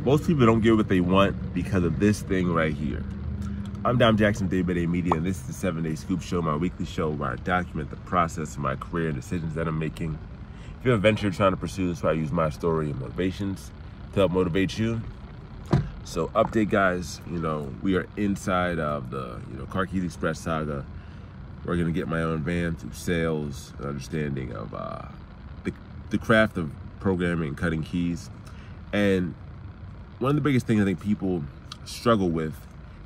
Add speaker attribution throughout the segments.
Speaker 1: Most people don't get what they want because of this thing right here. I'm Dom Jackson with Day by Day Media, and this is the 7-Day Scoop Show, my weekly show where I document the process of my career and decisions that I'm making. If you have a venture you're trying to pursue, that's why I use my story and motivations to help motivate you. So update, guys, we are inside of the Car Keys Express saga. We're gonna get my own van through sales and understanding of the craft of programming and cutting keys. And one of the biggest things I think people struggle with,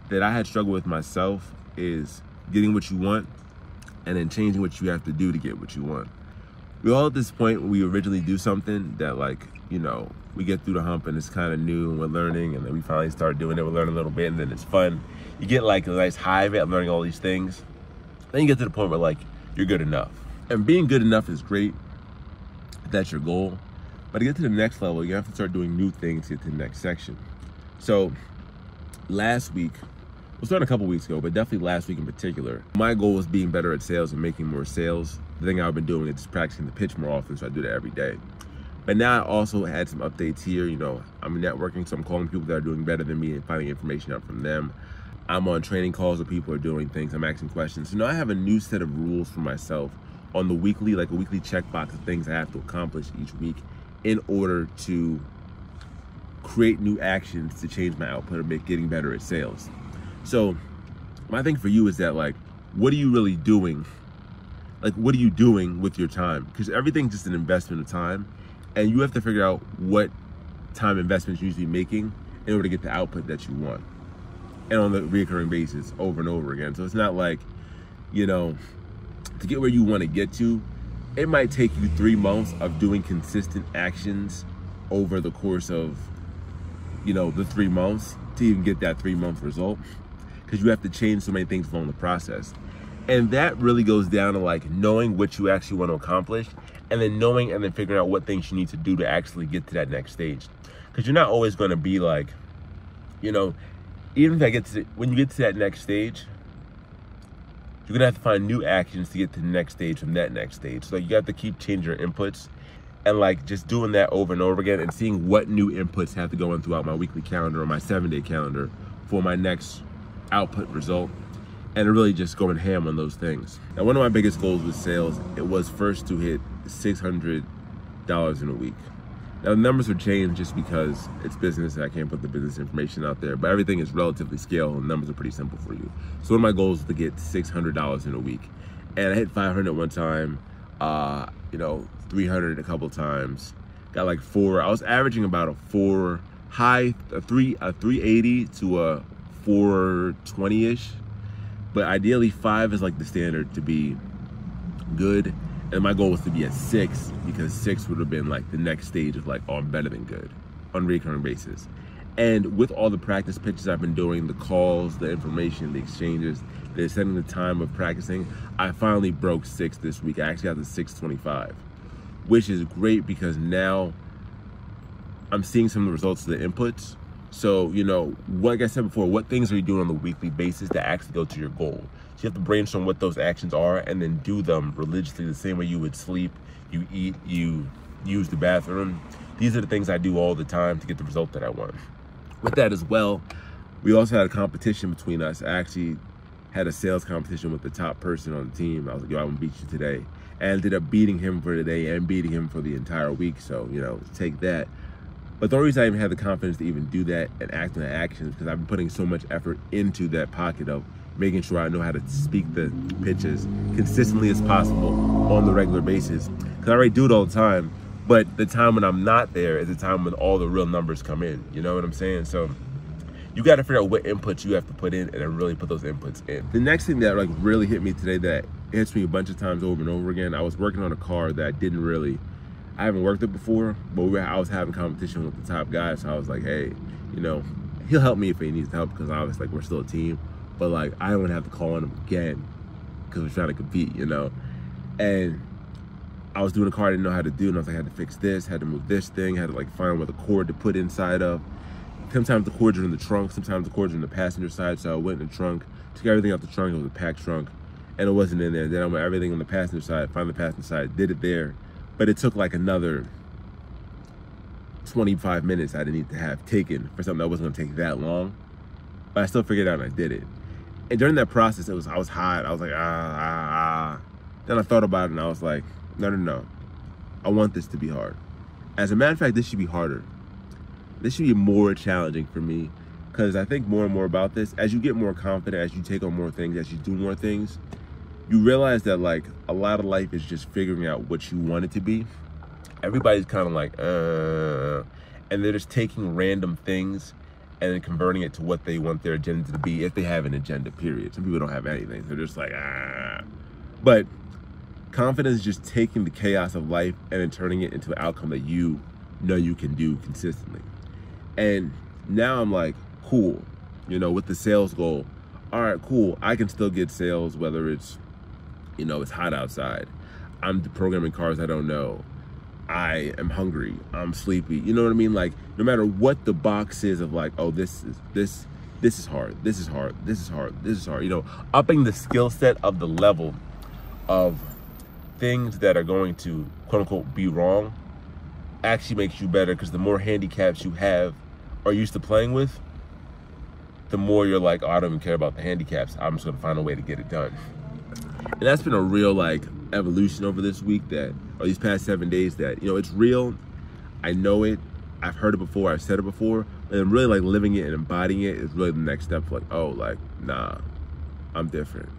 Speaker 1: that I had struggled with myself, is getting what you want and then changing what you have to do to get what you want. We're all at this point when we originally do something that, we get through the hump and it's kind of new and we're learning, and then we finally start doing it, we're learning a little bit, and then it's fun. You get like a nice high of it, I'm learning all these things. Then you get to the point where you're good enough. And being good enough is great if that's your goal. But to get to the next level, you have to start doing new things to get to the next section. So last week, we'll start a couple weeks ago, but definitely last week in particular, my goal was being better at sales and making more sales. The thing I've been doing is just practicing the pitch more often, so I do that every day. But now I also had some updates here. I'm networking, so I'm calling people that are doing better than me and finding information out from them. I'm on training calls where people are doing things, I'm asking questions. So now I have a new set of rules for myself on the weekly, a weekly checkbox of things I have to accomplish each week in order to create new actions to change my output and getting better at sales. So my thing for you is that, what are you really doing? What are you doing with your time? Because everything's just an investment of time, and you have to figure out what time investments you're usually making in order to get the output that you want, and on a recurring basis over and over again. So it's not to get where you want to get to, it might take you 3 months of doing consistent actions over the course of, the 3 months to even get that 3-month result, because you have to change so many things along the process. And that really goes down to knowing what you actually want to accomplish, and then knowing and then figuring out what things you need to do to actually get to that next stage. Because you're not always going to be even if when you get to that next stage, you're gonna have to find new actions to get to the next stage from that next stage. So you have to keep changing your inputs, and just doing that over and over again, and seeing what new inputs have to go in throughout my weekly calendar or my 7-day calendar for my next output result, and really just going ham on those things. Now, one of my biggest goals with sales, it was first to hit $600 in a week. Now, the numbers have changed just because it's business and I can't put the business information out there, but everything is relatively scaled and numbers are pretty simple for you. So one of my goals is to get $600 in a week. And I hit 500 one time, 300 a couple times. Got 4, I was averaging about a 380 to a 420-ish. But ideally 5 is the standard to be good. And my goal was to be at 6, because 6 would have been the next stage of I'm better than good on a recurring basis. And with all the practice pitches I've been doing, the calls, the information, the exchanges, the extending the time of practicing, I finally broke 6 this week. I actually got to 625, which is great because now I'm seeing some of the results of the inputs. So, like I said before, what things are you doing on a weekly basis to actually go to your goal? So you have to brainstorm what those actions are and then do them religiously, the same way you would sleep, you eat, you use the bathroom. These are the things I do all the time to get the result that I want. With that as well, we also had a competition between us. I actually had a sales competition with the top person on the team. I was like, yo, I'm gonna beat you today. And I ended up beating him for today and beating him for the entire week. So, take that. But the only reason I even had the confidence to even do that and act on the actions, because I've been putting so much effort into that pocket of making sure I know how to speak the pitches consistently as possible on the regular basis. Because I already do it all the time, but the time when I'm not there is the time when all the real numbers come in. You know what I'm saying? So you got to figure out what inputs you have to put in and then really put those inputs in. The next thing that really hit me today, that hits me a bunch of times over and over again, I was working on a car that I haven't worked it before, but I was having competition with the top guy, so I was like, hey, he'll help me if he needs help, because obviously we're still a team, but I don't want to have to call on him again because we're trying to compete, And I was doing a car I didn't know how to do, and I was like, I had to fix this, had to move this thing, had to find where the cord to put inside of. Sometimes the cords are in the trunk, sometimes the cords are in the passenger side, so I went in the trunk, took everything out the trunk. It was a packed trunk, and it wasn't in there. Then I went everything on the passenger side, found the passenger side, did it there. But it took another 25 minutes I didn't need to have taken for something that wasn't gonna take that long. But I still figured it out and I did it. And during that process, I was hot. I was like, Then I thought about it and I was like, no. I want this to be hard. As a matter of fact, this should be harder. This should be more challenging for me, because I think more and more about this. As you get more confident, as you take on more things, as you do more things, you realize that like a lot of life is just figuring out what you want it to be. Everybody's kind of like, and they're just taking random things and then converting it to what they want their agenda to be, if they have an agenda, period. Some people don't have anything. They're just like, But confidence is just taking the chaos of life and then turning it into an outcome that you know you can do consistently. And now I'm like, cool, with the sales goal. All right, cool. I can still get sales, whether it's, it's hot outside. I'm programming cars I don't know. I am hungry. I'm sleepy. You know what I mean? Like, no matter what the box is of like, oh, this is hard. This is hard. This is hard. This is hard. Upping the skill set of the level of things that are going to quote unquote be wrong actually makes you better, because the more handicaps you have or used to playing with, the more you're like, oh, I don't even care about the handicaps. I'm just gonna find a way to get it done. And that's been a real like evolution over this week, or these past 7 days, that it's real. I know it. I've heard it before. I've said it before. And really like living it and embodying it is really the next step. Like, oh, like, nah, I'm different.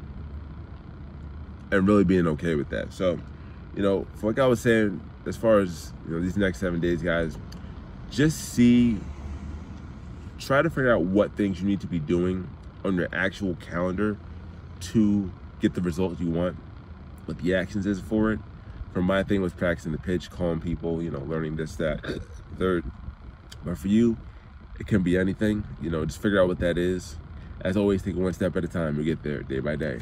Speaker 1: And really being okay with that. So, for like I was saying, as far as these next 7 days, guys, just try to figure out what things you need to be doing on your actual calendar to get the results you want, what the actions is for it. For my thing was practicing the pitch, calling people, learning this, that, third. But for you, it can be anything. Just figure out what that is. As always, take it one step at a time. You'll get there day by day.